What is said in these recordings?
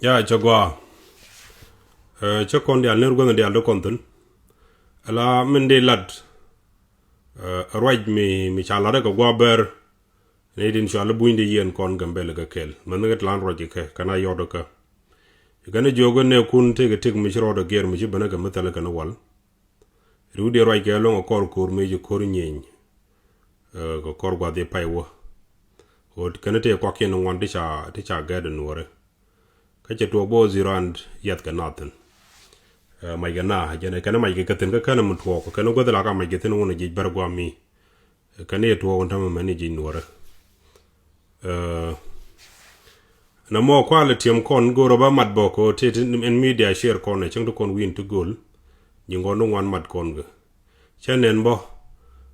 Ya chagwa chakon dia nergo dia do konten ala mende lad right mi chala ko gwa ber ne din chala buinde yen kon gambele ga kel man ngat lan roje ke kana yodo ka gane jogo ne kun te tek mi shiro do ger mi bana ga metala kana wal rudi roi ke lo kor mi je kor nyen ko kor gwa de paiwo o kana te ko ken ngon de cha ga de nore ka che to bo zirand yat ka naten mai gana jene kana mai ke ten ka kana mutwo ko kana godala ka mai ke ten wona je bargwa mi kana to won tam mani je nore na mo quality am kon go roba mat boko te en media share kon ne chang kon win to goal jingo no wan mat kon ga chanen bo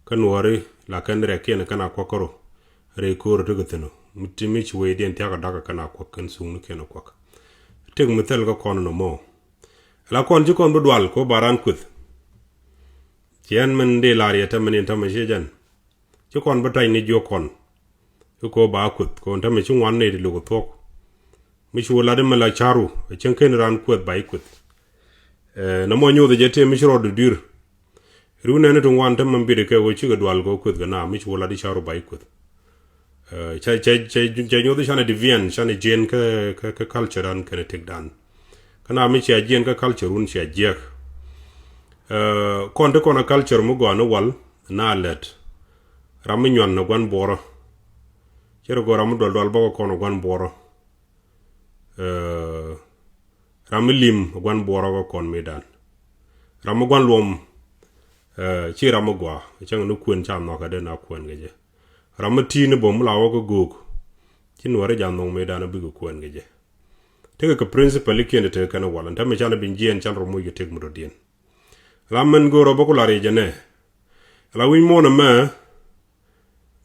kanwari la kan re ken kana kokoro re ko to guteno mutimi chi we den ta ka daga kana kokkan sunu ken kokka teg mutel ga kon no mo la kon ji kon budwal ko baran kut chen men de la re ta men ta ma jejan ji kon batay ni jo kon ko ba kut ko ta me chi wan ne lu ko tok mi chu la de mala charu chen ken ran kut bay kut na mo nyu de jete mi shro de dur runa ne to wan ta man bi de ke wo chi ga dwal go kut ga na mi chu la de charu bay kut cha nyu de shana divian shana jen ka culture an kana tek dan kana mi cha jen ka culture un cha jek kon de kon culture mu go no wal na let ram nyon no gwan boro chero go ram dol ba ko no gwan boro ram lim gwan boro go kon medan ram gwan lom chi ram go chang no kun cham no ka de na kun geje ram ti ne bom la wo go go chin wore jan no medan bi go kun geje te ka principle kende te kana wala ta me chala bin jien chal ro mo yete mo dien ramen go ro boko la re jene la wi mo na ma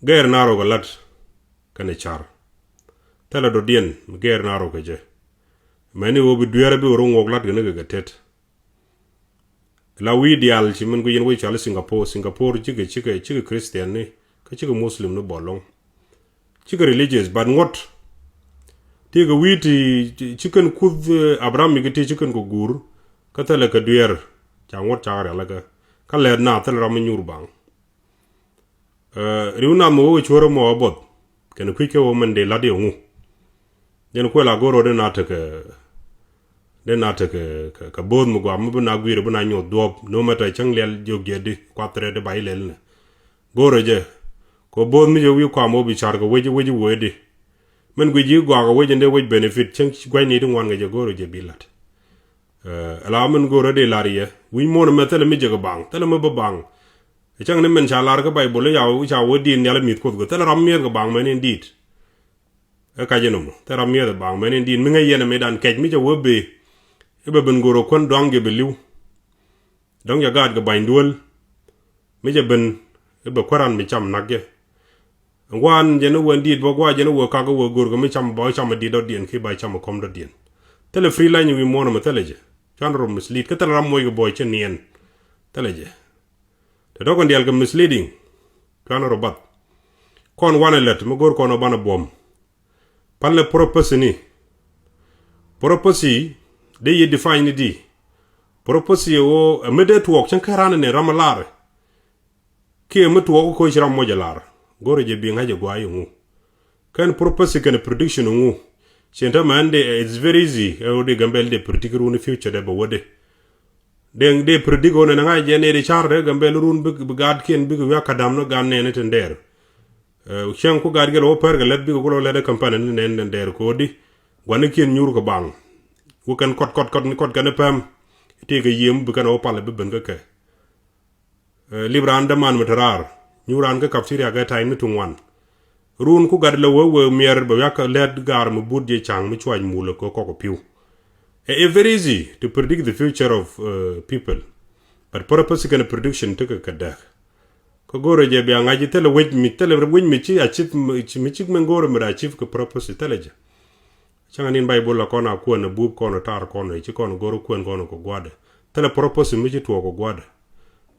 ger na ro galat kana char tala do dien ger na ro geje mani wo bi duere bi ro ngok lat gene ga tet la wi dial chi men go yen wi chala singapore chige christian ne ka chige muslim no bolong chige religious but ngot tiga witi chicken kud abram mi giti chicken ko gur katale ka duer changot chare laga kale na tel ram nyur bang riuna mo choro mo abot ken kwike wo mende lade ngu den ko la goro de natake ka bod mo gwa mo na gwire buna nyo dob no mata changlel jogedi kwatre de bailel ne goro je ko bod mi jo wi kwa mo bi char go weji wedi men gwi gwa ga wejende wej benefit chen gwa ni dun wan ga goro je bilat ala men goro de lariye wi mo na metale mi je ga bang tele mo ba bang e chang ne men cha lar ga bible ya u cha wodi ni ala mit ko go tele ram mi ga bang men indeed e ka je no mo tele ram mi ga bang men indeed mi nga yene me dan kej mi je wo be e be ben goro kon dong ge be liu dong ya gad ga bain duol mi je ben e be kwaran mi cham nagge wan jeno wendi bo gwa jeno wo kago wo gurgo mi cham bo cham di do dien ki ba cham kom do dien tele free line wi mono ma teleje chanro mislead ka tele ram moy go boy chen yen teleje te dogon dial ga misleading chanro bat kon wana let mo gor kono bana bom palle proposi de ye define di proposi o medet work chen karana ne ramalare ke metu ko jiram mo jalar gore je bi ngaje gwa yungu kan purpose kan prediction ngu chenta mande it's very easy e de gambel de predict run future de bawode de predict on na ngaje ne de charde gambel run bi gad ken bi ya kadam no gan ne ten der chen ko gad gelo per galet bi ko le de campagne ne der ko di gwan ken nyur ko bang wo kan kot kan pam te ga yem bi kan o pale bi ben ga ke libran de man matarar nyuran ka kapsiri ga tay mitung wan run ku gad wo mier ba yak led gar mu budje chang mu chwaj mulo ko piu it's very easy to predict the future of people but purpose kan prediction to ka da ko gore je bi ngaji tele wej mi chi achieve mi chi men gore mi achieve ko purpose teleje changa nin bible la kona ko na bub kono tar kono chi kono goro kono ko gwade tele purpose mi chi to ko gwade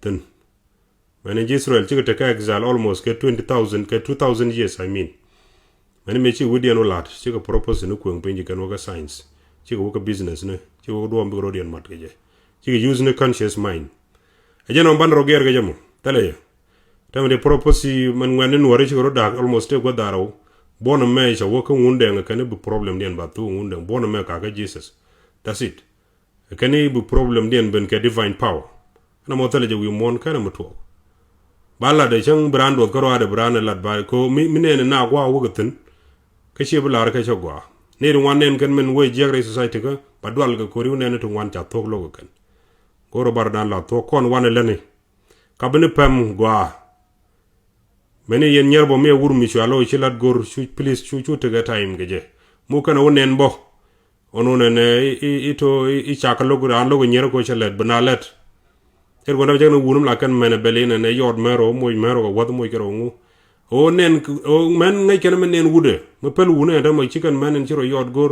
ten when in Israel chika take exile almost ke 2000 years I mean many me chi wudi no lat chika purpose no kweng penji kan waga science chi ko business ne chi ko do mbiro dien mat ke je chi use ne conscious mind aje no ban roger ke jamo tale tam de propose man ngwane no re chi ko da almost go daro bona me cha wo ko ngunde nga kan bu problem dien ba tu ngunde bona me ka Jesus that's it kan bu problem dien ben ke divine power na mo tale je wi mon kan mo to bala de chang brando ko ro de brand lat ba ko mi ne na gwa wo gatin ka che bula ka che gwa ne ru wan nen kan men we jegre society ka ba dwal ga ko ri ne to wan cha tok lo kan ko ro bar dan la to kon wan le ne ka bene pam gwa mene yen nyerbo me wur mi chalo chi lat gor chu please chu te ga time ge je mu kan wonen bo onu ne ito i cha ka lo gu nyer ko che let bana let er gona jagna wunum la kan mena belina ne yod mero moy mero wad moy kero ngu o nen o men ngay ken men nen wude mo pel wune da moy chicken men en chiro yod gor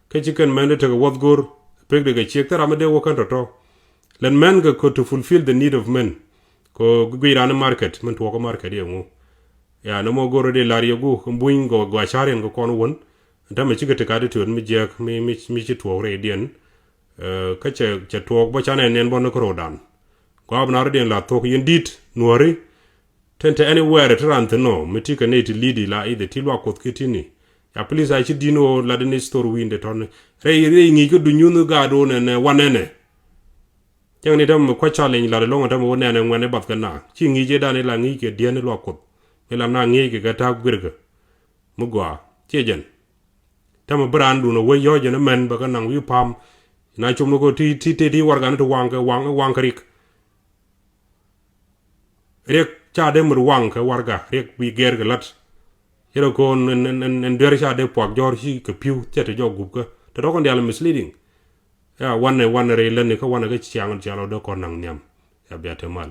ke chicken men te wad gor pek de ge chek tara me de wo kan to len men ga ko to fulfill the need of men ko guirana market men to ko market ye ngu ya no mo goro de lari gu mbuin go gwa charen go kon won da me chigete ka de to mi jek mi chi to re dien ka che to bo chane nen bon ko rodan ko abnar den la to yin dit nuori tente anywhere trant no mitika ne ti lidi la ide ti lwa kot kitini ya please I chi dino la de store winde ton re ngi ko du nyunu ga do ne wanene jang ni dam ko challenge la lo ngata mo ne ngwane bat kana chi ngi je dane la ngi ke dien lwa kot melam na ngi ke gata gurga mugwa chejen tam brandu no we yo je na men ba kana wi pam na chum no ko ti wargan to wang krik rek cha de mur wang ka warga rek bi ger galat yero ko en der cha de pok jor shi ke piu tete jo gup ka to ko ndal misleading ya wanne re len ka wanne ga chiang chalo do ko nang nyam ya biate mal